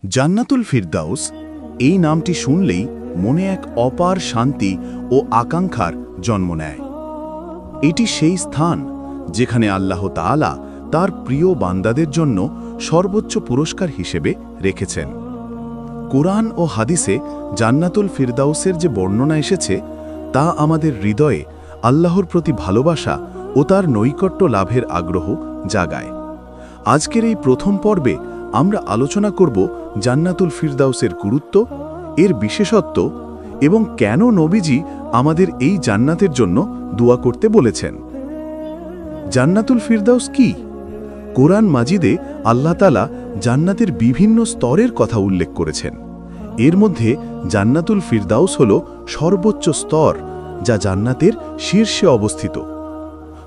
জান্নাতুল ফিরদাউস এই নামটি শুনলেই মনে এক অপার শান্তি ও আকাঙ্ক্ষার জন্ম নেয়। এটি সেই স্থান যেখানে আল্লাহ তাআলা তার প্রিয় বান্দাদের জন্য সর্বোচ্চ পুরস্কার হিসেবে রেখেছেন। কুরআন ও হাদিসে জান্নাতুল ফিরদাউসের যে বর্ণনা এসেছে তা আমাদের হৃদয়ে আল্লাহর প্রতি ভালোবাসা ও তার নৈকট্য লাভের আগ্রহ জাগায়। আজকের এই প্রথম পর্বে আমরা আলোচনা করব জান্নাতুল ফিরদাউসের গুরুত্ব, এর বিশেষত্ব এবং কেন নবীজি আমাদের এই জান্নাতের জন্য দোয়া করতে বলেছেন। জান্নাতুল ফিরদাউস কি? কোরআন মাজিদে আল্লাহ তাআলা জান্নাতের বিভিন্ন স্তরের কথা উল্লেখ করেছেন। এর মধ্যে জান্নাতুল ফিরদাউস হল সর্বোচ্চ স্তর, যা জান্নাতের শীর্ষে অবস্থিত।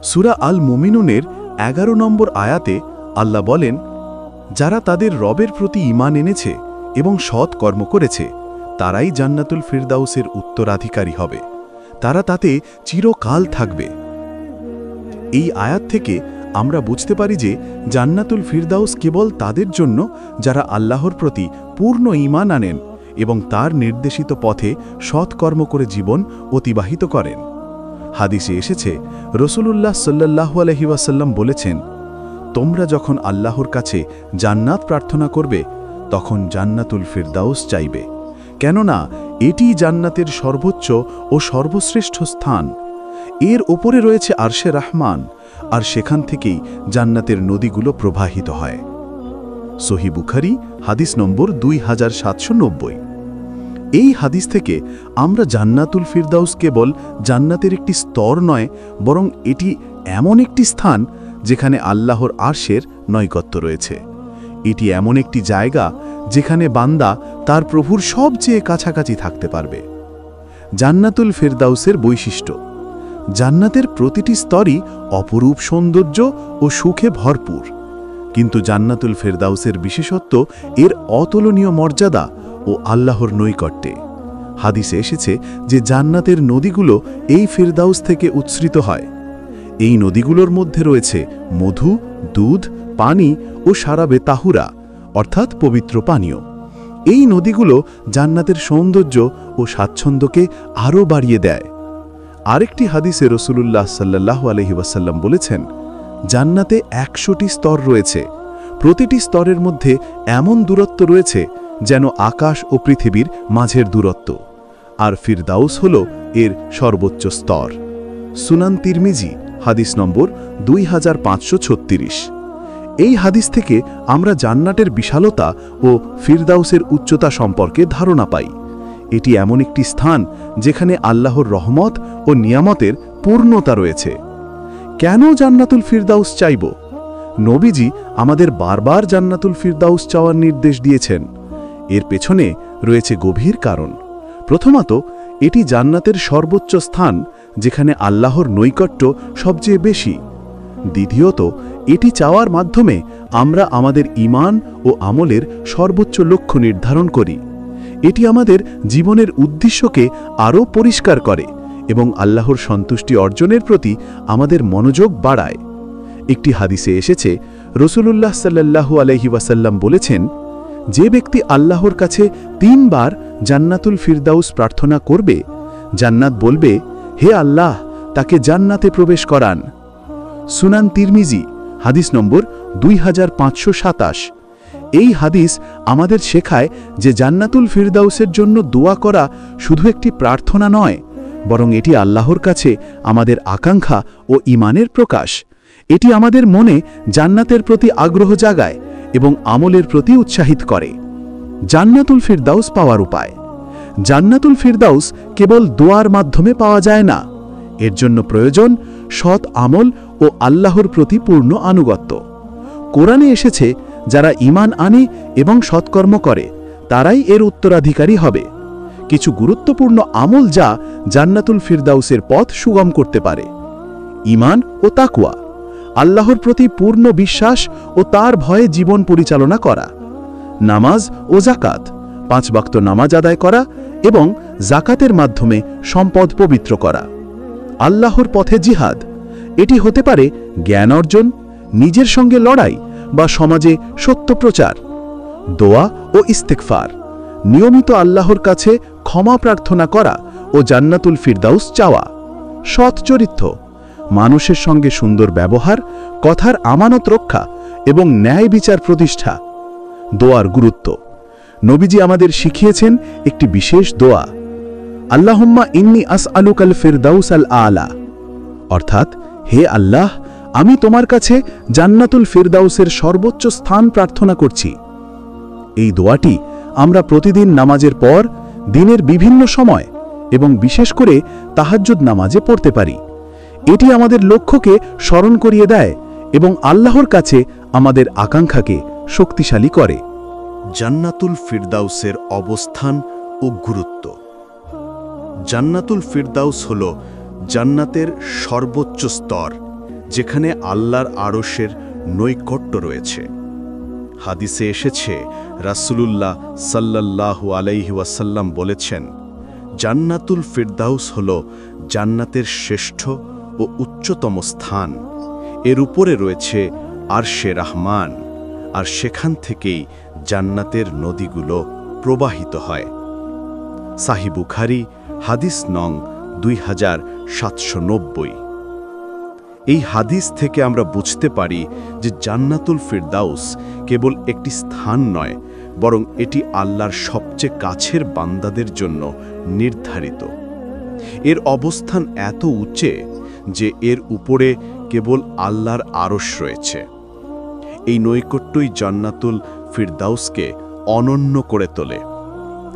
সূরা আল মুমিনুনের 11 নম্বর আয়াতে আল্লাহ বলেন, যারা তাদের রবের প্রতি ঈমান এনেছে এবং সৎ কর্ম করেছে তারাই জান্নাতুল ফিরদাউসের উত্তরাধিকারী হবে, তারা তাতে চিরকাল থাকবে। এই আয়াত থেকে আমরা বুঝতে পারি যে জান্নাতুল ফিরদাউস কেবল তাদের জন্য যারা আল্লাহর প্রতি পূর্ণ ঈমান আনেন এবং তার নির্দেশিত পথে সৎকর্ম করে জীবন অতিবাহিত করেন। হাদিসে এসেছে, রাসূলুল্লাহ সাল্লাল্লাহু আলাইহি ওয়াসাল্লাম বলেছেন, তোমরা যখন আল্লাহর কাছে জান্নাত প্রার্থনা করবে তখন জান্নাতুল ফিরদাউস চাইবে, কেননা এটি জান্নাতের সর্বোচ্চ ও সর্বশ্রেষ্ঠ স্থান। এর ওপরে রয়েছে আরশে রহমান, আর সেখান থেকেই জান্নাতের নদীগুলো প্রবাহিত হয়। সহিহ বুখারী হাদিস নম্বর 2790। এই হাদিস থেকে আমরা জান্নাতুল ফিরদাউস কেবল জান্নাতের একটি স্তর নয়, বরং এটি এমন একটি স্থান যেখানে আল্লাহর আরশের নৈকট্য রয়েছে। এটি এমন একটি জায়গা যেখানে বান্দা তার প্রভুর সবচেয়ে কাছাকাছি থাকতে পারবে। জান্নাতুল ফিরদাউসের বৈশিষ্ট্য: জান্নাতের প্রতিটি স্তরই অপরূপ সৌন্দর্য ও সুখে ভরপুর, কিন্তু জান্নাতুল ফিরদাউসের বিশেষত্ব এর অতুলনীয় মর্যাদা ও আল্লাহর নৈকট্যে। হাদিসে এসেছে যে জান্নাতের নদীগুলো এই ফিরদাউস থেকে উৎসৃত হয়। এই নদীগুলোর মধ্যে রয়েছে মধু, দুধ, পানি ও শারাবে তাহুরা, অর্থাৎ পবিত্র পানীয়। এই নদীগুলো জান্নাতের সৌন্দর্য ও স্বাচ্ছন্দ্যকে আরও বাড়িয়ে দেয়। আরেকটি হাদিসে রাসূলুল্লাহ সাল্লাল্লাহু আলাইহি ওয়াসাল্লাম বলেছেন, জান্নাতে 100টি স্তর রয়েছে, প্রতিটি স্তরের মধ্যে এমন দূরত্ব রয়েছে যেন আকাশ ও পৃথিবীর মাঝের দূরত্ব, আর ফিরদাউস হল এর সর্বোচ্চ স্তর। সুনান তিরমিজি হাদিস নম্বর 2536। এই হাদিস থেকে আমরা জান্নাতের বিশালতা ও ফিরদাউসের উচ্চতা সম্পর্কে ধারণা পাই। এটি এমন একটি স্থান যেখানে আল্লাহর রহমত ও নিয়ামতের পূর্ণতা রয়েছে। কেন জান্নাতুল ফিরদাউস চাইব? নবীজি আমাদের বারবার জান্নাতুল ফিরদাউস চাওয়ার নির্দেশ দিয়েছেন। এর পেছনে রয়েছে গভীর কারণ। প্রথমত, এটি জান্নাতের সর্বোচ্চ স্থান যেখানে আল্লাহর নৈকট্য সবচেয়ে বেশি। দ্বিতীয়ত, এটি চাওয়ার মাধ্যমে আমরা আমাদের ঈমান ও আমলের সর্বোচ্চ লক্ষ্য নির্ধারণ করি। এটি আমাদের জীবনের উদ্দেশ্যকে আরও পরিষ্কার করে এবং আল্লাহর সন্তুষ্টি অর্জনের প্রতি আমাদের মনোযোগ বাড়ায়। একটি হাদিসে এসেছে, রাসূলুল্লাহ সাল্লাল্লাহু আলাইহি ওয়াসাল্লাম বলেছেন, যে ব্যক্তি আল্লাহর কাছে 3 বার জান্নাতুল ফিরদাউস প্রার্থনা করবে, জান্নাত বলবে, হে আল্লাহ, তাকে জান্নাতে প্রবেশ করান। সুনান তিরমিজি হাদিস নম্বর 2527। এই হাদিস আমাদের শেখায় যে জান্নাতুল ফিরদাউসের জন্য দোয়া করা শুধু একটি প্রার্থনা নয়, বরং এটি আল্লাহর কাছে আমাদের আকাঙ্ক্ষা ও ঈমানের প্রকাশ। এটি আমাদের মনে জান্নাতের প্রতি আগ্রহ জাগায় এবং আমলের প্রতি উৎসাহিত করে। জান্নাতুল ফিরদাউস পাওয়ার উপায়: জান্নাতুল ফিরদাউস কেবল দোয়ার মাধ্যমে পাওয়া যায় না, এর জন্য প্রয়োজন সৎ আমল ও আল্লাহর প্রতি পূর্ণ আনুগত্য। কোরআনে এসেছে, যারা ঈমান আনে এবং সৎকর্ম করে তারাই এর উত্তরাধিকারী হবে। কিছু গুরুত্বপূর্ণ আমল যা জান্নাতুল ফিরদাউসের পথ সুগম করতে পারে: ঈমান ও তাকওয়া, আল্লাহর প্রতি পূর্ণ বিশ্বাস ও তার ভয়ে জীবন পরিচালনা করা; নামাজ ও যাকাত, 5 ওয়াক্ত নামাজ আদায় করা এবং যাকাতের মাধ্যমে সম্পদ পবিত্র করা; আল্লাহর পথে জিহাদ, এটি হতে পারে জ্ঞান অর্জন, নিজের সঙ্গে লড়াই বা সমাজে সত্য প্রচার; দোয়া ও ইস্তেগফার, নিয়মিত আল্লাহর কাছে ক্ষমা প্রার্থনা করা ও জান্নাতুল ফিরদাউস চাওয়া। সৎ চরিত্র, মানুষের সঙ্গে সুন্দর ব্যবহার, কথার আমানত রক্ষা এবং ন্যায় বিচার প্রতিষ্ঠা। দোয়ার গুরুত্ব, নবীজি আমাদের শিখিয়েছেন একটি বিশেষ দোয়া, আল্লাহুম্মা ইন্নী আসআলুকাল ফিরদাউস আল আলা, অর্থাৎ হে আল্লাহ, আমি তোমার কাছে জান্নাতুল ফিরদাউসের সর্বোচ্চ স্থান প্রার্থনা করছি। এই দোয়াটি আমরা প্রতিদিন নামাজের পর, দিনের বিভিন্ন সময় এবং বিশেষ করে তাহাজ্জুদ নামাজে পড়তে পারি। এটি আমাদের লক্ষ্যকে স্মরণ করিয়ে দেয় এবং আল্লাহর কাছে আমাদের আকাঙ্ক্ষাকে শক্তিশালী করে। জান্নাতুল ফিরদাউসের অবস্থান ও গুরুত্ব। জান্নাতুল ফিরদাউস হল জান্নাতের সর্বোচ্চ স্তর, যেখানে আল্লাহর আরশের নৈকট্য রয়েছে। হাদিসে এসেছে, রাসূলুল্লাহ সাল্লাল্লাহু আলাইহি ওয়াসাল্লাম বলেছেন, জান্নাতুল ফিরদাউস হল জান্নাতের শ্রেষ্ঠ ও উচ্চতম স্থান। এর উপরে রয়েছে আরশে রহমান, আর সেখান থেকেই জান্নাতের নদীগুলো প্রবাহিত হয়। সাহিহ বুখারী, হাদিস নং 2790। এই হাদিস থেকে আমরা বুঝতে পারি যে জান্নাতুল ফিরদাউস কেবল একটি স্থান নয়, বরং এটি আল্লাহর সবচেয়ে কাছের বান্দাদের জন্য নির্ধারিত। এর অবস্থান এত উঁচে যে এর উপরে কেবল আল্লাহর আরশ রয়েছে। এই নৈকট্যই জান্নাতুল ফিরদাউসকে অনন্য করে তোলে।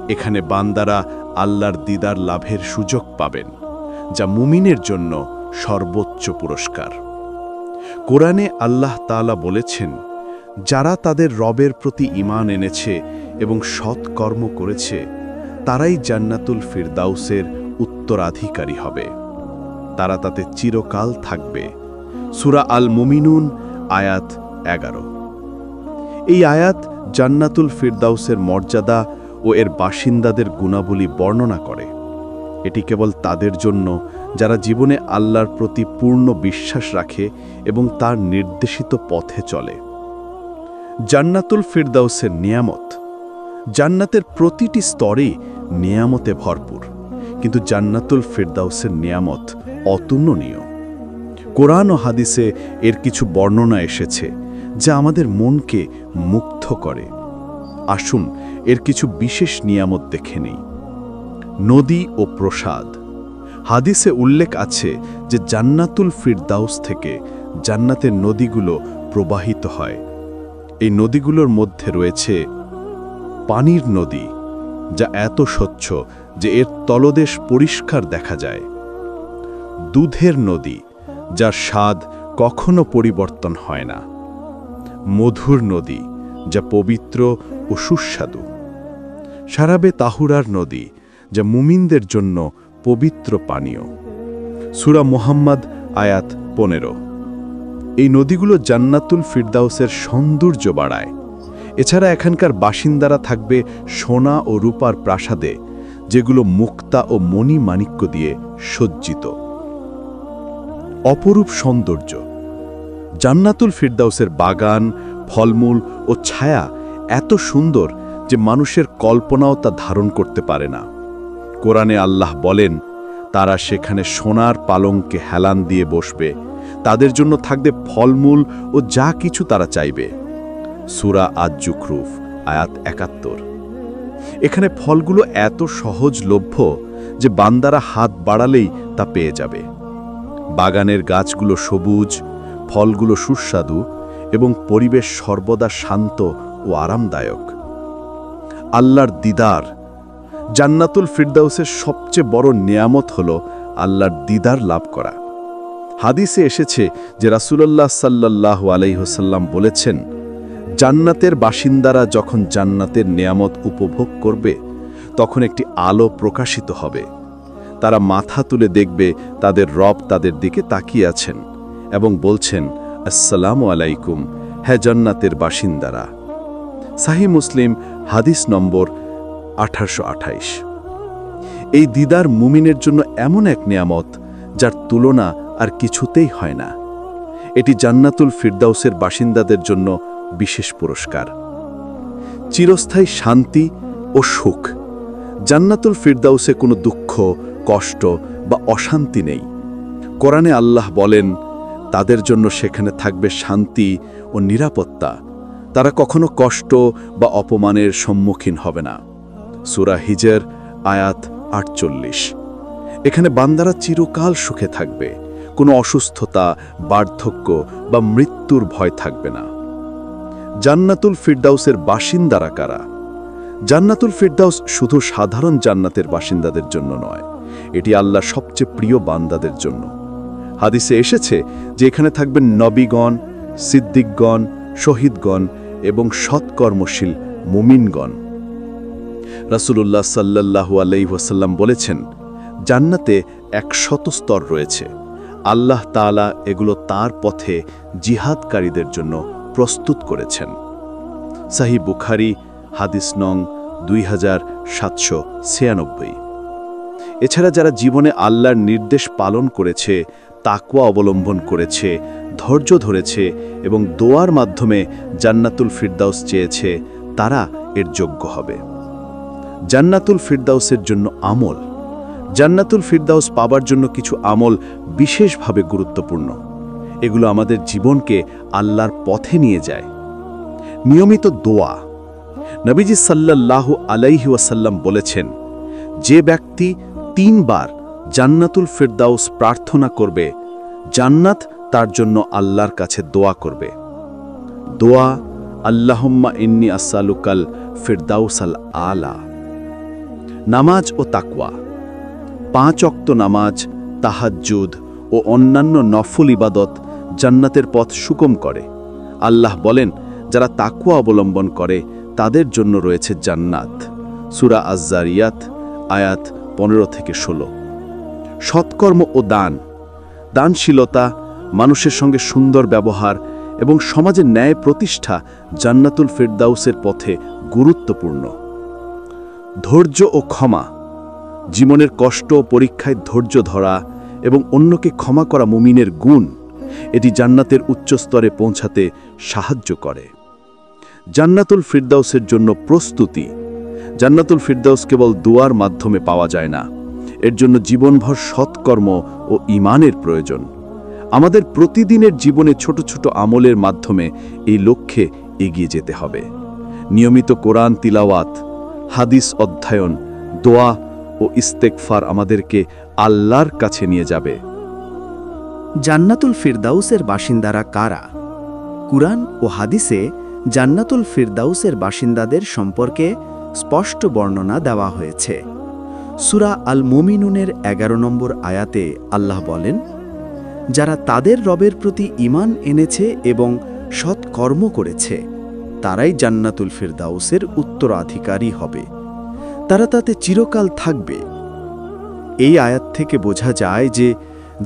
এখানে বান্দারা আল্লাহর দিদার লাভের সুযোগ পাবেন, যা মুমিনের জন্য সর্বোচ্চ পুরস্কার। কোরআনে আল্লাহ তাআলা বলেছেন, যারা তাদের রবের প্রতি ঈমান এনেছে এবং সৎ কর্ম করেছে, তারাই জান্নাতুল ফিরদাউসের উত্তরাধিকারী হবে। তারা তাতে চিরকাল থাকবে। সূরা আল মুমিনুন আয়াত 11। এই আয়াত জান্নাতুল ফিরদাউসের মর্যাদা ও এর বাসিন্দাদের গুণাবলী বর্ণনা করে। এটি কেবল তাদের জন্য যারা জীবনে আল্লাহর প্রতি পূর্ণ বিশ্বাস রাখে এবং তার নির্দেশিত পথে চলে। জান্নাতুল ফিরদাউসের নিয়ামত। জান্নাতের প্রতিটি স্তরে নিয়ামতে ভরপুর, কিন্তু জান্নাতুল ফিরদাউসের নিয়ামত অতুলনীয়। কোরআন ও হাদিসে এর কিছু বর্ণনা এসেছে যা আমাদের মনকে মুগ্ধ করে। আসুন এর কিছু বিশেষ নিয়ামত দেখে নেই। নদী ও প্রসাদ। হাদিসে উল্লেখ আছে যে জান্নাতুল ফিরদাউস থেকে জান্নাতের নদীগুলো প্রবাহিত হয়। এই নদীগুলোর মধ্যে রয়েছে পানির নদী, যা এত স্বচ্ছ যে এর তলদেশ পরিষ্কার দেখা যায়। দুধের নদী, যার স্বাদ কখনো পরিবর্তন হয় না। মধুর নদী, যা পবিত্র ও সুস্বাদু। শারাবে তাহুরার নদী, যা মুমিনদের জন্য পবিত্র পানীয়। সূরা মুহাম্মদ আয়াত 15। এই নদীগুলো জান্নাতুল ফিরদাউসের সৌন্দর্য বাড়ায়। এছাড়া এখানকার বাসিন্দারা থাকবে সোনা ও রূপার প্রাসাদে, যেগুলো মুক্তা ও মণি-মাণিক্য দিয়ে সজ্জিত। অপরূপ সৌন্দর্য। জান্নাতুল ফিরদাউসের বাগান, ফলমূল ও ছায়া এত সুন্দর যে মানুষের কল্পনাও তা ধারণ করতে পারে না। কোরআনে আল্লাহ বলেন, তারা সেখানে সোনার পালঙ্কে হেলান দিয়ে বসবে, তাদের জন্য থাকবে ফলমূল ও যা কিছু তারা চাইবে। সূরা আজ-জুখরুফ আয়াত 71। এখানে ফলগুলো এত সহজলভ্য যে বান্দারা হাত বাড়ালেই তা পেয়ে যাবে। বাগানের গাছগুলো সবুজ, ফলগুলো সুস্বাদু এবং পরিবেশ সর্বদা শান্ত ও আরামদায়ক। আল্লাহর দিদার। জান্নাতুল ফিরদাউসের সবচেয়ে বড় নিয়ামত হল আল্লাহর দিদার লাভ করা। হাদিসে এসেছে যে রাসূলুল্লাহ সাল্লাল্লাহু আলাইহি ওয়াসাল্লাম বলেছেন, জান্নাতের বাসিন্দারা যখন জান্নাতের নিয়ামত উপভোগ করবে, তখন একটি আলো প্রকাশিত হবে। তারা মাথা তুলে দেখবে তাদের রব তাদের দিকে তাকিয়ে আছেন এবং বলছেন, আসসালামু আলাইকুম, হ্যাঁ জান্নাতের বাসিন্দারা। সাহিহ মুসলিম হাদিস নম্বর 1828। এই দিদার মুমিনের জন্য এমন এক নিয়ামত যার তুলনা আর কিছুতেই হয় না। এটি জান্নাতুল ফিরদাউসের বাসিন্দাদের জন্য বিশেষ পুরস্কার। চিরস্থায়ী শান্তি ও সুখ। জান্নাতুল ফিরদাউসে কোনো দুঃখ, কষ্ট বা অশান্তি নেই। কোরআনে আল্লাহ বলেন, তাদের জন্য সেখানে থাকবে শান্তি ও নিরাপত্তা। তারা কখনো কষ্ট বা অপমানের সম্মুখীন হবে না। সূরা হিজর আয়াত ৪৮। এখানে বান্দারা চিরকাল সুখে থাকবে, কোনো অসুস্থতা, বার্ধক্য বা মৃত্যুর ভয় থাকবে না। জান্নাতুল ফিরদাউসের বাসিন্দারা কারা? জান্নাতুল ফিরদাউস শুধু সাধারণ জান্নাতের বাসিন্দাদের জন্য নয়, এটি আল্লাহর সবচেয়ে প্রিয় বান্দাদের জন্য। হাদিসে এসেছে যে এখানে থাকবেন নবীগণ, সিদ্দিকগণ, শহীদগণ এবং সৎকর্মশীল মুমিনগণ। রাসূলুল্লাহ সাল্লাল্লাহু আলাইহি ওয়াসাল্লাম বলেছেন, জান্নাতে ১০০ স্তর রয়েছে। আল্লাহ তাআলা এগুলো তার পথে জিহাদকারীদের জন্য প্রস্তুত করেছেন। সহিহ বুখারী হাদিস নং 2796। এছাড়া যারা জীবনে আল্লাহর নির্দেশ পালন করেছে, তাকওয়া অবলম্বন করেছে, ধৈর্য ধরেছে এবং দোয়ার মাধ্যমে জান্নাতুল ফিরদাউস চেয়েছে, তারা এর যোগ্য হবে। জান্নাতুল ফিরদাউসের জন্য আমল। জান্নাতুল ফিরদাউস পাবার জন্য কিছু আমল বিশেষভাবে গুরুত্বপূর্ণ। এগুলো আমাদের জীবনকে আল্লাহর পথে নিয়ে যায়। নিয়মিত দোয়া। নবীজি সাল্লাল্লাহু আলাইহি ওয়াসাল্লাম বলেছেন, যে ব্যক্তি ৩ বার জান্নাতুল ফিরদাউস প্রার্থনা করবে, জান্নাত তার জন্য আল্লাহর কাছে দোয়া করবে। দোয়া, আল্লাহুম্মা ইন্নী আসআলুকাল ফিরদাউসাল আলা। নামাজ ও তাকওয়া। ৫ ওয়াক্ত নামাজ, তাহাজ্জুদ ও অন্যান্য নফল ইবাদত জান্নাতের পথ সুগম করে। আল্লাহ বলেন, যারা তাকওয়া অবলম্বন করে তাদের জন্য রয়েছে জান্নাত। সূরা আয-যারিয়াত আয়াত ১৫-১৬। সৎকর্ম ও দান। দানশীলতা, মানুষের সঙ্গে সুন্দর ব্যবহার এবং সমাজের ন্যায় প্রতিষ্ঠা জান্নাতুল ফিরদাউসের পথে গুরুত্বপূর্ণ। ধৈর্য ও ক্ষমা। জীবনের কষ্ট ও পরীক্ষায় ধৈর্য ধরা এবং অন্যকে ক্ষমা করা মুমিনের গুণ। এটি জান্নাতের উচ্চ স্তরে পৌঁছাতে সাহায্য করে। জান্নাতুল ফিরদাউসের জন্য প্রস্তুতি। জান্নাতুল ফিরদাউস কেবল দোয়ার মাধ্যমে পাওয়া যায় না, এর জন্য জীবনভর সৎকর্ম ও ঈমানের প্রয়োজন। আমাদের প্রতিদিনের জীবনে ছোট ছোট আমলের মাধ্যমে এই লক্ষ্যে এগিয়ে যেতে হবে। নিয়মিত কোরআন তিলাওয়াত, হাদিস অধ্যয়ন, দোয়া ও ইস্তেগফার আমাদেরকে আল্লাহর কাছে নিয়ে যাবে। জান্নাতুল ফিরদাউসের বাসিন্দারা কারা? কুরআন ও হাদিসে জান্নাতুল ফিরদাউসের বাসিন্দাদের সম্পর্কে স্পষ্ট বর্ণনা দেওয়া হয়েছে। সূরা আল মুমিনুনের ১১ নম্বর আয়াতে আল্লাহ বলেন, যারা তাদের রবের প্রতি ঈমান এনেছে এবং সৎ কর্ম করেছে, তারাই জান্নাতুল ফিরদাউসের উত্তরাধিকারী হবে। তারা তাতে চিরকাল থাকবে। এই আয়াত থেকে বোঝা যায় যে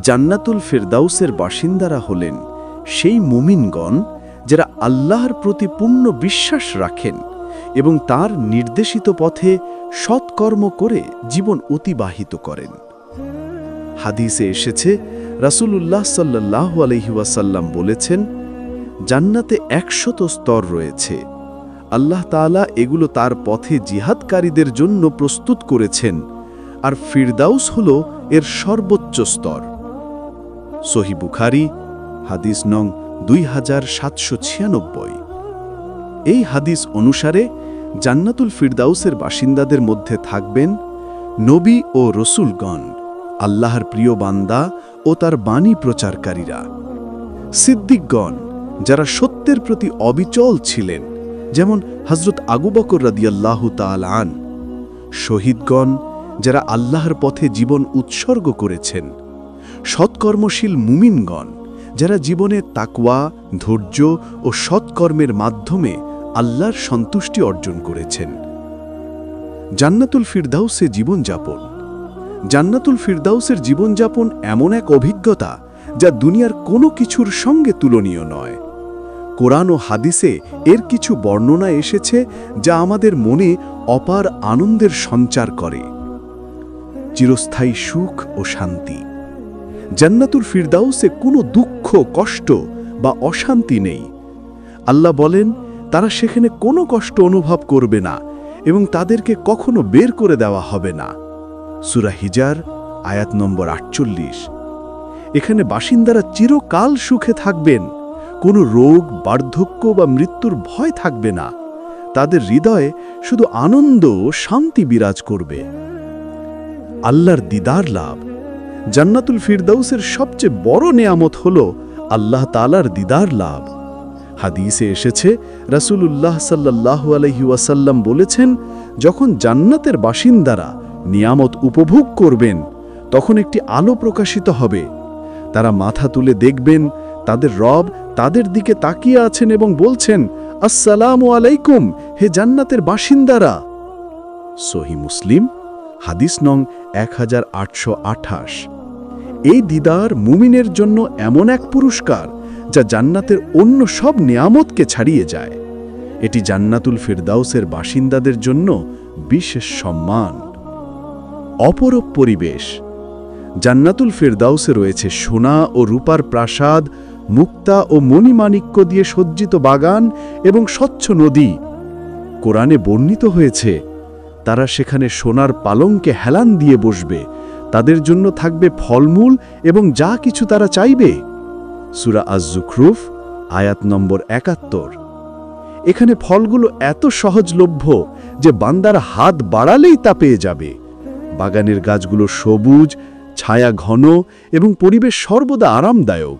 জান্নাতুল ফিরদাউসের বাসিন্দারা হলেন সেই মুমিনগণ যারা আল্লাহর প্রতি পূর্ণ বিশ্বাস রাখেন এবং তার নির্দেশিত পথে সৎকর্ম করে জীবন অতিবাহিত করেন। হাদিসে এসেছে, রাসূলুল্লাহ সাল্লাল্লাহু আলাইহি ওয়াসাল্লাম বলেছেন, জান্নাতে ১০০ স্তর রয়েছে। আল্লাহ তাআলা এগুলো তার পথে জিহাদকারীদের জন্য প্রস্তুত করেছেন, আর ফিরদাউস হল এর সর্বোচ্চ স্তর। সহিহ বুখারী হাদিস নং ২৭৯৬। এই হাদিস অনুসারে জান্নাতুল ফিরদাউসের বাসিন্দাদের মধ্যে থাকবেন নবী ও রসূলগণ, আল্লাহর প্রিয় বান্দা ও তার বাণী প্রচারকারীরা, সিদ্দিকগণ যারা সত্যের প্রতি অবিচল ছিলেন, যেমন হযরত আবু বকর রাদিয়াল্লাহু তাআলা আন, শহীদগণ যারা আল্লাহর পথে জীবন উৎসর্গ করেছেন, সৎকর্মশীল মুমিনগণ যারা জীবনে তাকওয়া, ধৈর্য ও সৎকর্মের মাধ্যমে আল্লাহর সন্তুষ্টি অর্জন করেছেন। জান্নাতুল ফিরদাউসে জীবনযাপন। জান্নাতুল ফিরদাউসের জীবনযাপন এমন এক অভিজ্ঞতা যা দুনিয়ার কোনো কিছুর সঙ্গে তুলনীয় নয়। কোরআন ও হাদিসে এর কিছু বর্ণনা এসেছে যা আমাদের মনে অপার আনন্দের সঞ্চার করে। চিরস্থায়ী সুখ ও শান্তি। জান্নাতুল ফিরদাউসে কোনো দুঃখ, কষ্ট বা অশান্তি নেই। আল্লাহ বলেন, তারা সেখানে কোনো কষ্ট অনুভব করবে না এবং তাদেরকে কখনো বের করে দেওয়া হবে না। সূরা হিজার আয়াত নম্বর 48। এখানে বাসিন্দারা চিরকাল সুখে থাকবেন, কোনো রোগ, বার্ধক্য বা মৃত্যুর ভয় থাকবে না। তাদের হৃদয়ে শুধু আনন্দ ও শান্তি বিরাজ করবে। আল্লাহর দিদার লাভ। জান্নাতুল ফিরদাউসের সবচেয়ে বড় নেয়ামত হল আল্লাহ তাআলার দিদার লাভ। হাদিসে এসেছে, রাসূলুল্লাহ সাল্লাল্লাহু আলাইহি ওয়াসাল্লাম বলেছেন, যখন জান্নাতের বাসিন্দারা নিয়ামত উপভোগ করবেন তখন একটি আলো প্রকাশিত হবে। তারা মাথা তুলে দেখবেন তাদের রব তাদের দিকে তাকিয়ে আছেন এবং বলছেন, আসসালামু আলাইকুম হে জান্নাতের বাসিন্দারা। সহিহ মুসলিম হাদিস নং 1828। এই দিদার মুমিনের জন্য এমন এক পুরস্কার যা জান্নাতের অন্য সব নিয়ামতকে ছাড়িয়ে যায়। এটি জান্নাতুল ফিরদাউসের বাসিন্দাদের জন্য বিশেষ সম্মান। অপরূপ পরিবেশ। জান্নাতুল ফিরদাউসে রয়েছে সোনা ও রূপার প্রাসাদ, মুক্তা ও মণিমাণিক্য দিয়ে সজ্জিত বাগান এবং স্বচ্ছ নদী। কোরআনে বর্ণিত হয়েছে, তারা সেখানে সোনার পালঙ্কে হেলান দিয়ে বসবে, তাদের জন্য থাকবে ফলমূল এবং যা কিছু তারা চাইবে। সূরা আজ-জুখরুফ আয়াত নম্বর 71। এখানে ফলগুলো এত সহজলভ্য যে বান্দারা হাত বাড়ালেই তা পেয়ে যাবে। বাগানের গাছগুলো সবুজ, ছায়া ঘন এবং পরিবেশ সর্বদা আরামদায়ক।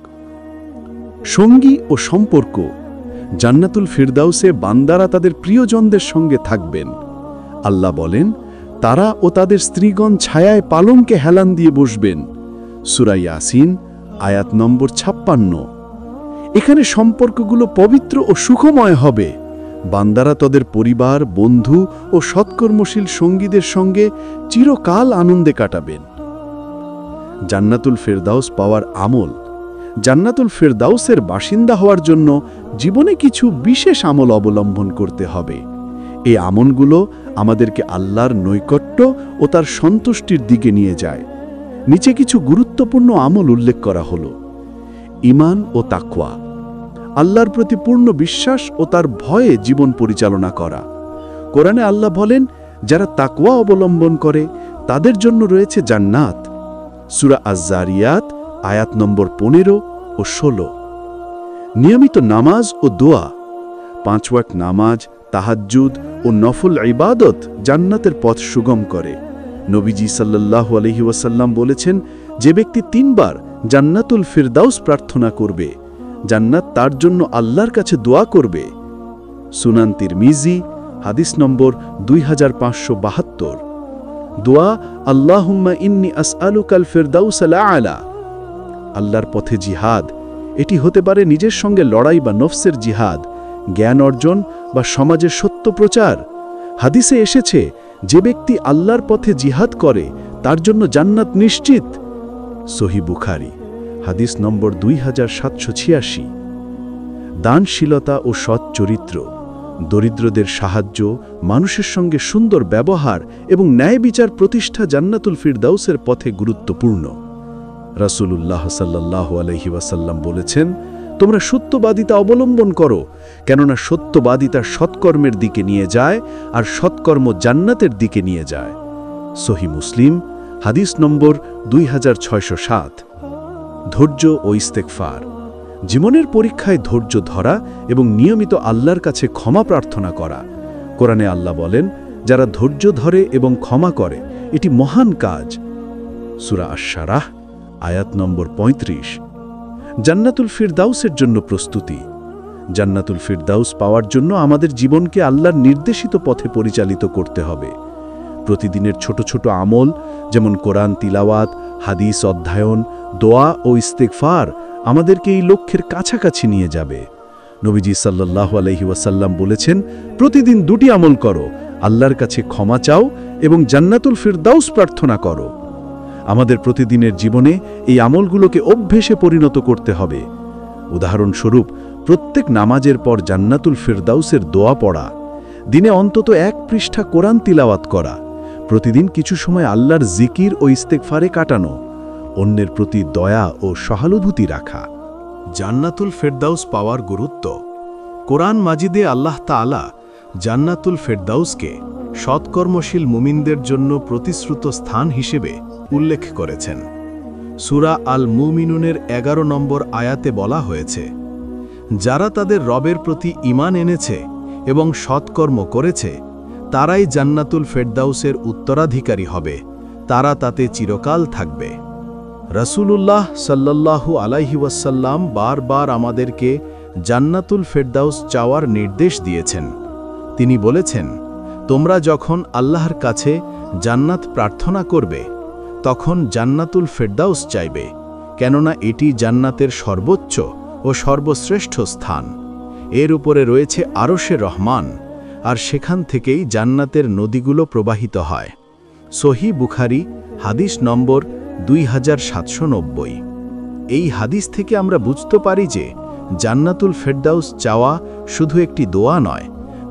সঙ্গী ও সম্পর্ক। জান্নাতুল ফিরদাউসে বান্দারা তাদের প্রিয়জনদের সঙ্গে থাকবেন। আল্লাহ বলেন, তারা ও তাদের স্ত্রীগণ ছায়ায় পালঙ্কে হেলান দিয়ে বসবেন। সূরা ইয়াসিন আয়াত নম্বর 56। এখানে সম্পর্কগুলো পবিত্র ও সুখময় হবে। বান্দারা তাদের পরিবার, বন্ধু ও সৎকর্মশীল সঙ্গীদের সঙ্গে চিরকাল আনন্দে কাটাবেন। জান্নাতুল ফিরদাউস পাওয়ার আমল। জান্নাতুল ফিরদাউসের বাসিন্দা হওয়ার জন্য জীবনে কিছু বিশেষ আমল অবলম্বন করতে হবে। এই আমলগুলো আমাদেরকে আল্লাহর নৈকট্য ও তার সন্তুষ্টির দিকে নিয়ে যায়। নিচে কিছু গুরুত্বপূর্ণ আমল উল্লেখ করা হলো। ঈমান ও তাকওয়া। আল্লাহর প্রতি পূর্ণ বিশ্বাস ও তার ভয়ে জীবন পরিচালনা করা। কোরআনে আল্লাহ বলেন, যারা তাকওয়া অবলম্বন করে তাদের জন্য রয়েছে জান্নাত। সূরা আজ-জারিয়াত আয়াত নম্বর 15 ও 16। নিয়মিত নামাজ ও দোয়া। 5 ওয়াক্ত নামাজ, তাহাজ্জুদ ও নফল ইবাদত জান্নাতের পথ সুগম করে। নবীজি সাল্লাল্লাহু আলাইহি ওয়াসাল্লাম বলেছেন, যে ব্যক্তি 3 বার জান্নাতুল ফিরদাউস প্রার্থনা করবে, জান্নাত তার জন্য আল্লাহর কাছে দোয়া করবে। সুনান তিরমিজি হাদিস নম্বর 2572। দোয়া, আল্লাহুম্মা ইন্নী আসআলুকাল ফিরদাউসাল আ'লা। আল্লাহর পথে জিহাদ। এটি হতে পারে নিজের সঙ্গে লড়াই বা নফসের জিহাদ, জ্ঞান অর্জন বা সমাজের সত্য প্রচার। হাদিসে এসেছে, যে ব্যক্তি আল্লাহর পথে জিহাদ করে তার জন্য জান্নাত নিশ্চিত। সহিহ বুখারী হাদিস নম্বর 2786। দানশীলতা ও সৎ চরিত্র। দরিদ্রদের সাহায্য, মানুষের সঙ্গে সুন্দর ব্যবহার এবং ন্যায় বিচার প্রতিষ্ঠা জান্নাতুল ফিরদাউসের পথে গুরুত্বপূর্ণ। রাসূলুল্লাহ সাল্লাল্লাহু আলাইহি ওয়াসাল্লাম বলেছেন, তোমরা সত্যবাদিতা অবলম্বন করো, কেননা সত্যবাদিতা সৎকর্মের দিকে নিয়ে যায় আর সৎকর্ম জান্নাতের দিকে নিয়ে যায়। সহিহ মুসলিম হাদিস নম্বর 2607। ধৈর্য ও ইস্তেগফার। জীবনের পরীক্ষায় ধৈর্য ধরা এবং নিয়মিত আল্লাহর কাছে ক্ষমা প্রার্থনা করা। কোরআনে আল্লাহ বলেন, যারা ধৈর্য ধরে এবং ক্ষমা করে এটি মহান কাজ। সূরা আশ-শারাহ আয়াত নম্বর 35। জান্নাতুল ফিরদাউসের জন্য প্রস্তুতি। জান্নাতুল ফিরদাউস পাওয়ার জন্য আমাদের জীবনকে আল্লাহর নির্দেশিত পথে পরিচালিত করতে হবে। প্রতিদিনের ছোট ছোট আমল, যেমন কোরআন তিলাওয়াত, হাদিস অধ্যয়ন, দোয়া ও ইস্তেগফার আমাদেরকে এই লক্ষ্যের কাছাকাছি নিয়ে যাবে। নবীজি সাল্লাল্লাহু আলাইহি ওয়াসাল্লাম বলেছেন, প্রতিদিন 2টি আমল করো, আল্লাহর কাছে ক্ষমা চাও এবং জান্নাতুল ফিরদাউস প্রার্থনা করো। আমাদের প্রতিদিনের জীবনে এই আমলগুলোকে অভ্যেসে পরিণত করতে হবে। উদাহরণস্বরূপ, প্রত্যেক নামাজের পর জান্নাতুল ফিরদাউসের দোয়া পড়া, দিনে অন্তত 1 পৃষ্ঠা কোরআন তিলাওয়াত করা, প্রতিদিন কিছু সময় আল্লাহর জিকির ও ইস্তেগফারে কাটানো, অন্যের প্রতি দয়া ও সহানুভূতি রাখা। জান্নাতুল ফিরদাউস পাওয়ার গুরুত্ব। কোরআন মাজিদে আল্লাহ তাআলা জান্নাতুল ফেরদাউসকে সৎকর্মশীল মুমিনদের জন্য প্রতিশ্রুত স্থান হিসেবে উল্লেখ করেছেন। সূরা আল মুমিনুনের 11 নম্বর আয়াতে বলা হয়েছে, যারা তাদের রবের প্রতি ঈমান এনেছে এবং সৎকর্ম করেছে তারাই জান্নাতুল ফেরদাউসের উত্তরাধিকারী হবে, তারা তাতে চিরকাল থাকবে। রাসূলুল্লাহ সাল্লাল্লাহু আলাইহি ওয়াসাল্লাম বারবার আমাদেরকে জান্নাতুল ফেরদাউস চাওয়ার নির্দেশ দিয়েছেন। তিনি বলেছেন, তোমরা যখন আল্লাহর কাছে জান্নাত প্রার্থনা করবে তখন জান্নাতুল ফেরদাউস চাইবে, কেননা এটি জান্নাতের সর্বোচ্চ ও সর্বশ্রেষ্ঠ স্থান। এর উপরে রয়েছে আরশে রহমান, আর সেখান থেকেই জান্নাতের নদীগুলো প্রবাহিত হয়। সহিহ বুখারী হাদিস নম্বর 2790। এই হাদিস থেকে আমরা বুঝতে পারি যে জান্নাতুল ফেরদাউস চাওয়া শুধু একটি দোয়া নয়,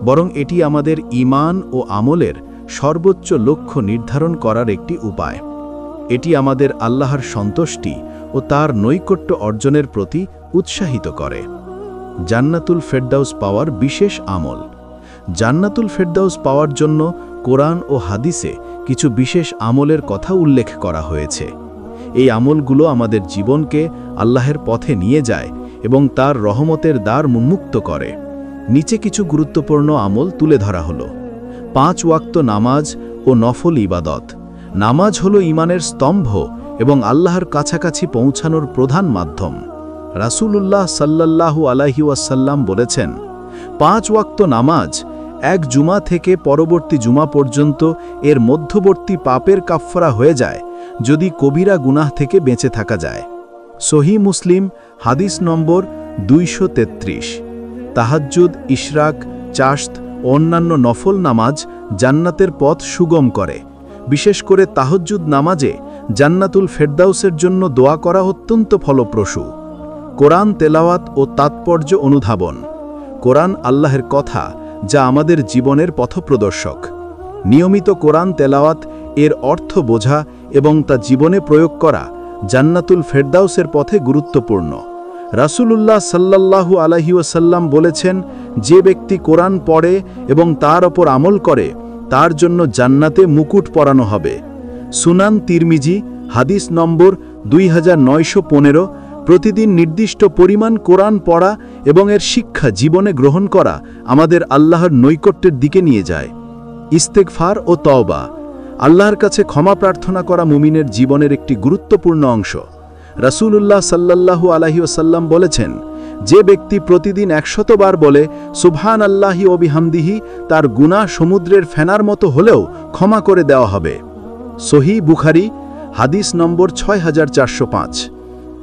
বরং এটি আমাদের ঈমান ও আমলের সর্বোচ্চ লক্ষ্য নির্ধারণ করার একটি উপায়। এটি আমাদের আল্লাহর সন্তুষ্টি ও তার নৈকট্য অর্জনের প্রতি উৎসাহিত করে। জান্নাতুল ফেরদাউস পাওয়ার বিশেষ আমল। জান্নাতুল ফেরদাউস পাওয়ার জন্য কোরআন ও হাদিসে কিছু বিশেষ আমলের কথা উল্লেখ করা হয়েছে। এই আমলগুলো আমাদের জীবনকে আল্লাহের পথে নিয়ে যায় এবং তার রহমতের দ্বার উন্মুক্ত করে। নিচে কিছু গুরুত্বপূর্ণ আমল তুলে ধরা হলো। 5 ওয়াক্ত নামাজ ও নফল ইবাদত। নামাজ হলো ঈমানের স্তম্ভ এবং আল্লাহর কাছাকাছি পৌঁছানোর প্রধান মাধ্যম। রাসূলুল্লাহ সাল্লাল্লাহু আলাইহি ওয়াসাল্লাম বলেছেন, 5 ওয়াক্ত নামাজ এক জুমা থেকে পরবর্তী জুমা পর্যন্ত এর মধ্যবর্তী পাপের কাফফারা হয়ে যায় যদি কবিরা গুনাহ থেকে বেঁচে থাকা যায়। সহিহ মুসলিম হাদিস নম্বর 233। তাহাজ্জুদ, ইশরাক, চাশত ও অন্যান্য নফল নামাজ জান্নাতের পথ সুগম করে। বিশেষ করে তাহাজ্জুদ নামাজে জান্নাতুল ফেরদাউসের জন্য দোয়া করা অত্যন্ত ফলপ্রসূ। কোরআন তেলাওয়াত ও তাৎপর্য অনুধাবন। কোরআন আল্লাহর কথা, যা আমাদের জীবনের পথপ্রদর্শক। নিয়মিত কোরআন তেলাওয়াত, এর অর্থ বোঝা এবং তা জীবনে প্রয়োগ করা জান্নাতুল ফেরদাউসের পথে গুরুত্বপূর্ণ। রাসূলুল্লাহ সাল্লাল্লাহু আলাইহি ওয়াসাল্লাম বলেছেন, যে ব্যক্তি কোরআন পড়ে এবং তার ওপর আমল করে তার জন্য জান্নাতে মুকুট পরানো হবে। সুনান তিরমিজি হাদিস নম্বর 2915। প্রতিদিন নির্দিষ্ট পরিমাণ কোরআন পড়া এবং এর শিক্ষা জীবনে গ্রহণ করা আমাদের আল্লাহর নৈকট্যের দিকে নিয়ে যায়। ইস্তেগফার ও তওবা। আল্লাহর কাছে ক্ষমা প্রার্থনা করা মুমিনের জীবনের একটি গুরুত্বপূর্ণ অংশ। রাসূলুল্লাহ সাল্লাল্লাহু আলাইহি ওয়াসাল্লাম বলেছেন, যে ব্যক্তি প্রতিদিন 100 বার বলে সুবহানাল্লাহি ওয়া বিহামদিহি, তার গুনাহ সমুদ্রের ফেনার মতো হলেও ক্ষমা করে দেওয়া হবে। সহিহ বুখারী হাদিস নম্বর 6405।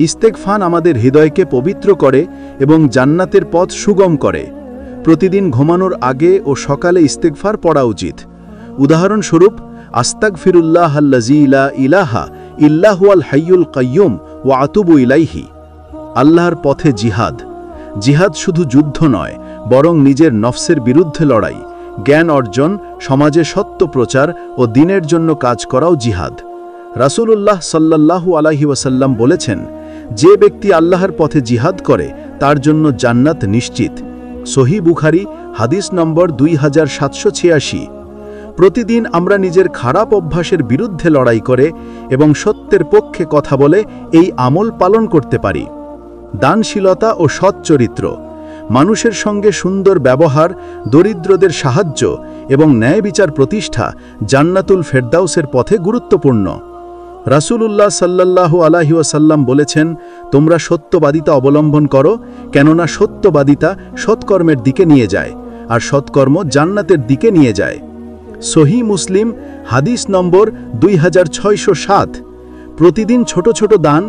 ইস্তেগফার আমাদের হৃদয়কে পবিত্র করে এবং জান্নাতের পথ সুগম করে। প্রতিদিন ঘুমানোর আগে ও সকালে ইস্তেগফার পড়া উচিত। উদাহরণস্বরূপ, আস্তাগফিরুল্লাহাল্লাযী লা ইলাহা ইল্লা হুয়াল হাইয়ুল কাইয়্যুম ওয়া আতুবু ইলাইহি। আল্লাহর পথে জিহাদ। জিহাদ শুধু যুদ্ধ নয়, বরং নিজের নফসের বিরুদ্ধে লড়াই, জ্ঞান অর্জন, সমাজে সত্য প্রচার ও দ্বীনের জন্য কাজ করাও জিহাদ। রাসূলুল্লাহ সাল্লাল্লাহু আলাইহি ওয়াসাল্লাম বলেছেন, যে ব্যক্তি আল্লাহর পথে জিহাদ করে তার জন্য জান্নাত নিশ্চিত। সহিহ বুখারী হাদিস নম্বর 2786। প্রতিদিন আমরা নিজের খারাপ অভ্যাসের বিরুদ্ধে লড়াই করে এবং সত্যের পক্ষে কথা বলে এই আমল পালন করতে পারি। দানশীলতা ও সৎ চরিত্র। মানুষের সঙ্গে সুন্দর ব্যবহার, দরিদ্রদের সাহায্য এবং ন্যায় বিচার প্রতিষ্ঠা জান্নাতুল ফেরদাউসের পথে গুরুত্বপূর্ণ। রাসূলুল্লাহ সাল্লাল্লাহু আলাইহি ওয়াসাল্লাম বলেছেন, তোমরা সত্যবাদিতা অবলম্বন করো, কেননা সত্যবাদিতা সৎকর্মের দিকে নিয়ে যায়, আর সৎকর্ম জান্নাতের দিকে নিয়ে যায়। সহিহ মুসলিম হাদিস নম্বর 2607। প্রতিদিন ছোট ছোট দান,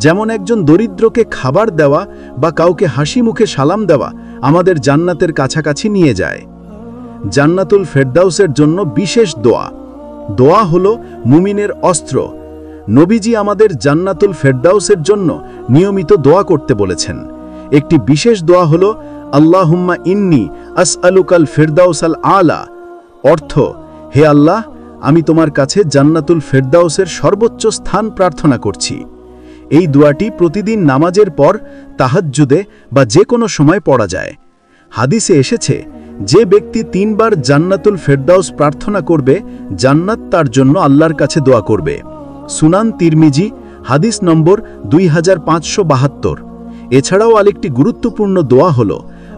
যেমন একজন দরিদ্রকে খাবার দেওয়া বা কাউকে হাসি মুখে সালাম দেওয়া, আমাদের জান্নাতের কাছাকাছি নিয়ে যায়। জান্নাতুল ফেরদাউসের জন্য বিশেষ দোয়া। দোয়া হলো মুমিনের অস্ত্র। নবীজি আমাদের জান্নাতুল ফেরদাউসের জন্য নিয়মিত দোয়া করতে বলেছেন। একটি বিশেষ দোয়া হলো আল্লাহুম্মা ইন্নী আসআলুকাল ফিরদাউসাল আলা। অর্থ, হে আল্লাহ, আমি তোমার কাছে জান্নাতুল ফেরদাউসের সর্বোচ্চ স্থান প্রার্থনা করছি। এই দোয়াটি প্রতিদিন নামাজের পর, তাহাজ্জুদে বা যে কোনো সময় পড়া যায়। হাদিসে এসেছে, যে ব্যক্তি 3 বার জান্নাতুল ফেরদাউস প্রার্থনা করবে, জান্নাত তার জন্য আল্লাহর কাছে দোয়া করবে। সুনান তিরমিজি, হাদিস নম্বর 2572। এছাড়াও আরেকটি গুরুত্বপূর্ণ দোয়া হল,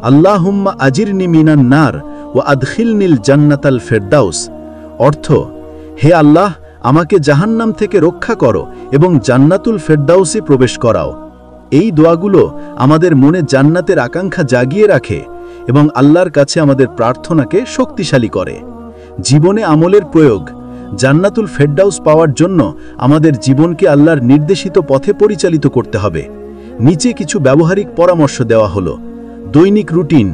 আল্লাহুম্মা আজিরনি মিনান নার ওয়া আদখিলনিল জান্নাতাল ফেরদাউস। অর্থ, হে আল্লাহ, আমাকে জাহান্নাম থেকে রক্ষা করো এবং জান্নাতুল ফেরদাউসে প্রবেশ করাও। এই দোয়াগুলো আমাদের মনে জান্নাতের আকাঙ্ক্ষা জাগিয়ে রাখে এবং আল্লাহর কাছে আমাদের প্রার্থনাকে শক্তিশালী করে। জীবনে আমলের প্রয়োগ। জান্নাতুল ফেরদাউস পাওয়ার জন্য আমাদের জীবনকে আল্লাহর নির্দেশিত পথে পরিচালিত করতে হবে। নিচে কিছু ব্যবহারিক পরামর্শ দেওয়া হলো। দৈনিক রুটিন।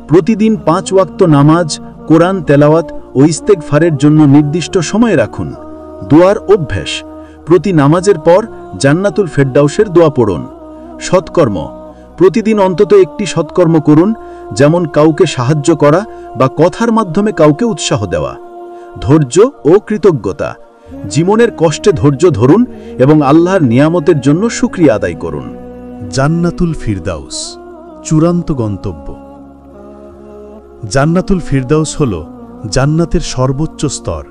প্রতিদিন 5 ওয়াক্ত নামাজ, কোরআন তেলাওয়াত ও ইস্তেগফারের জন্য নির্দিষ্ট সময় রাখুন। দোয়ার অভ্যাস। প্রতি নামাজের পর জান্নাতুল ফেরদাউসের দোয়া পড়ুন। সৎকর্ম। প্রতিদিন অন্তত একটি সৎকর্ম করুন, যেমন কাউকে সাহায্য করা বা কথার মাধ্যমে কাউকে উৎসাহ দেওয়া। ধৈর্য ও কৃতজ্ঞতা। জীবনের কষ্টে ধৈর্য ধরুন এবং আল্লাহর নিয়ামতের জন্য শুকরিয়া আদায় করুন। জান্নাতুল ফিরদাউস, চূড়ান্ত গন্তব্য। জান্নাতুল ফিরদাউস হল জান্নাতের সর্বোচ্চ স্তর,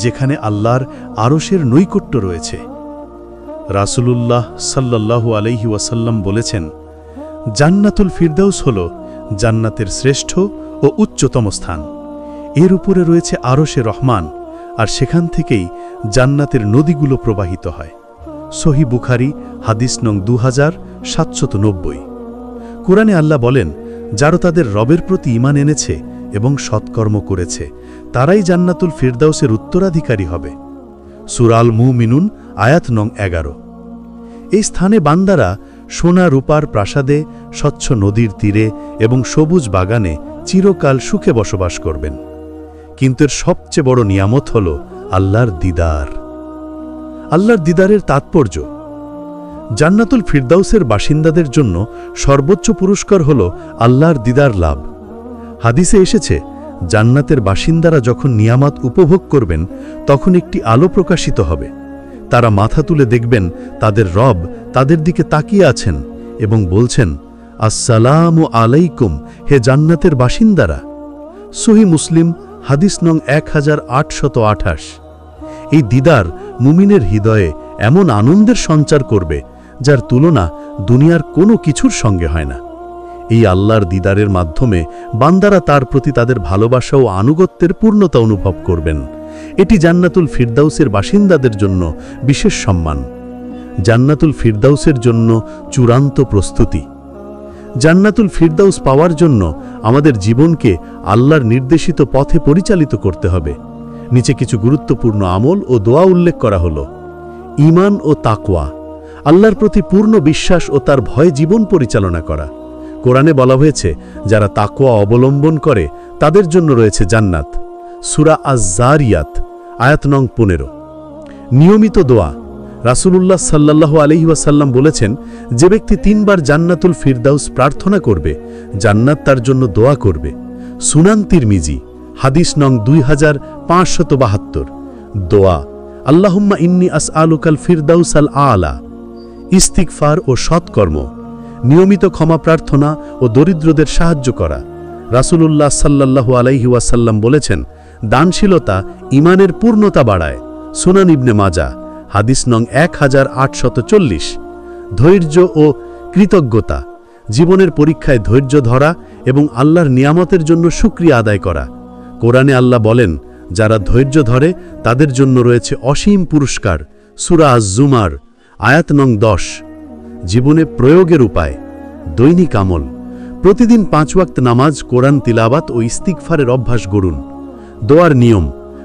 যেখানে আল্লাহর আরশের নৈকট্য রয়েছে। রাসূলুল্লাহ সাল্লাল্লাহু আলাইহি ওয়াসাল্লাম বলেছেন, জান্নাতুল ফিরদাউস হল জান্নাতের শ্রেষ্ঠ ও উচ্চতম স্থান। এর উপরে রয়েছে আরশে রহমান, আর সেখান থেকেই জান্নাতের নদীগুলো প্রবাহিত হয়। সহিহ বুখারী, হাদিস নং 2790। কুরআনে আল্লাহ বলেন, যারা তাদের রবের প্রতি ঈমান এনেছে এবং সৎকর্ম করেছে, তারাই জান্নাতুল ফিরদাউসের উত্তরাধিকারী হবে। সূরা আল মুমিনুন, আয়াত নং 11। এই স্থানে বান্দারা সোনা রূপার প্রাসাদে, স্বচ্ছ নদীর তীরে এবং সবুজ বাগানে চিরকাল সুখে বসবাস করবেন। কিন্তু এর সবচেয়ে বড় নিয়ামত হল আল্লাহর দিদার। আল্লাহর দিদারের তাৎপর্য। জান্নাতুল ফিরদাউসের বাসিন্দাদের জন্য সর্বোচ্চ পুরস্কার হল আল্লাহর দিদার লাভ। হাদিসে এসেছে, জান্নাতের বাসিন্দারা যখন নিয়ামত উপভোগ করবেন, তখন একটি আলো প্রকাশিত হবে। তারা মাথা তুলে দেখবেন তাদের রব তাদের দিকে তাকিয়ে আছেন এবং বলছেন, আসসালামু আলাইকুম হে জান্নাতের বাসিন্দারা। সহিহ মুসলিম, হাদিস নং 1828। এই দিদার মুমিনের হৃদয়ে এমন আনন্দের সঞ্চার করবে, যার তুলনা দুনিয়ার কোনো কিছুর সঙ্গে হয় না। এই আল্লাহর দিদারের মাধ্যমে বান্দারা তার প্রতি তাদের ভালোবাসা ও আনুগত্যের পূর্ণতা অনুভব করবেন। এটি জান্নাতুল ফিরদাউসের বাসিন্দাদের জন্য বিশেষ সম্মান। জান্নাতুল ফিরদাউসের জন্য চূড়ান্ত প্রস্তুতি। জান্নাতুল ফিরদাউস পাওয়ার জন্য আমাদের জীবনকে আল্লাহর নির্দেশিত পথে পরিচালিত করতে হবে। নিচে কিছু গুরুত্বপূর্ণ আমল ও দোয়া উল্লেখ করা হল। ঈমান ও তাকওয়া। আল্লাহর প্রতি পূর্ণ বিশ্বাস ও তার ভয়ে জীবন পরিচালনা করা। কোরআনে বলা হয়েছে, যারা তাকওয়া অবলম্বন করে তাদের জন্য রয়েছে জান্নাত। সূরা আয-যারিয়াত, আয়াত নং 15। নিয়মিত দোয়া। রাসূলুল্লাহ সাল্লাল্লাহু আলাইহি ওয়াসাল্লাম বলেছেন, যে ব্যক্তি 3 বার জান্নাতুল ফিরদাউস প্রার্থনা করবে, জান্নাত তার জন্য দোয়া করবে। সুনান তিরমিজি, হাদিস নং 2572। দোয়া। আল্লাহুম্মা ইন্নী আসআলুকাল ফিরদাউসাল আলা। ইস্তিগফার ও সৎকর্ম। নিয়মিত ক্ষমা প্রার্থনা ও দরিদ্রদের সাহায্য করা। রাসূলুল্লাহ সাল্লাল্লাহু আলাইহি ওয়াসাল্লাম বলেছেন, দানশীলতা ঈমানের পূর্ণতা বাড়ায়। সুনান ইবনে মাজাহ, হাদিস নং 1840। ধৈর্য ও কৃতজ্ঞতা। জীবনের পরীক্ষায় ধৈর্য ধরা এবং আল্লাহর নিয়ামতের জন্য শুকরিয়া আদায় করা। কোরআনে আল্লাহ বলেন, যারা ধৈর্য ধরে তাদের জন্য রয়েছে অসীম পুরস্কার। সূরা আজ-জুমার, আয়াত নং 10। জীবনে প্রয়োগের উপায়। দৈনিক আমল। প্রতিদিন 5 ওয়াক্ত নামাজ, কোরআন তিলাওয়াত ও ইস্তিগফারের অভ্যাস গড়ুন। দোয়ার নিয়ম।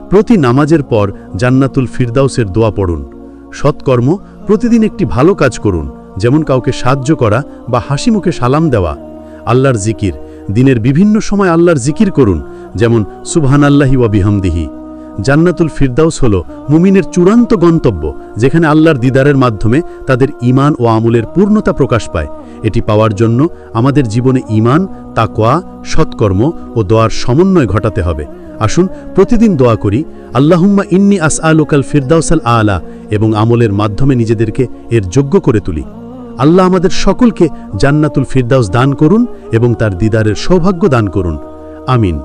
প্রতি নামাজের পর জান্নাতুল ফিরদাউসের দোয়া পড়ুন। সৎকর্ম। প্রতিদিন একটি ভালো কাজ করুন, যেমন কাউকে সাহায্য করা বা হাসি মুখে সালাম দেওয়া। আল্লাহর জিকির। দিনের বিভিন্ন সময় আল্লাহর জিকির করুন, যেমন সুবহানাল্লাহি ওয়া বিহামদিহি। জান্নাতুল ফিরদাউস হল মুমিনের চূড়ান্ত গন্তব্য, যেখানে আল্লাহর দিদারের মাধ্যমে তাদের ঈমান ও আমলের পূর্ণতা প্রকাশ পায়। এটি পাওয়ার জন্য আমাদের জীবনে ঈমান, তাকওয়া, সৎকর্ম ও দোয়ার সমন্বয় ঘটাতে হবে। আসুন প্রতিদিন দোয়া করি, আল্লাহুম্মা ইন্নী আসআলুকাল ফিরদাউসাল আলা, এবং আমলের মাধ্যমে নিজেদেরকে এর যোগ্য করে তুলি। আল্লাহ আমাদের সকলকে জান্নাতুল ফিরদাউস দান করুন এবং তার দিদারের সৌভাগ্য দান করুন। আমিন।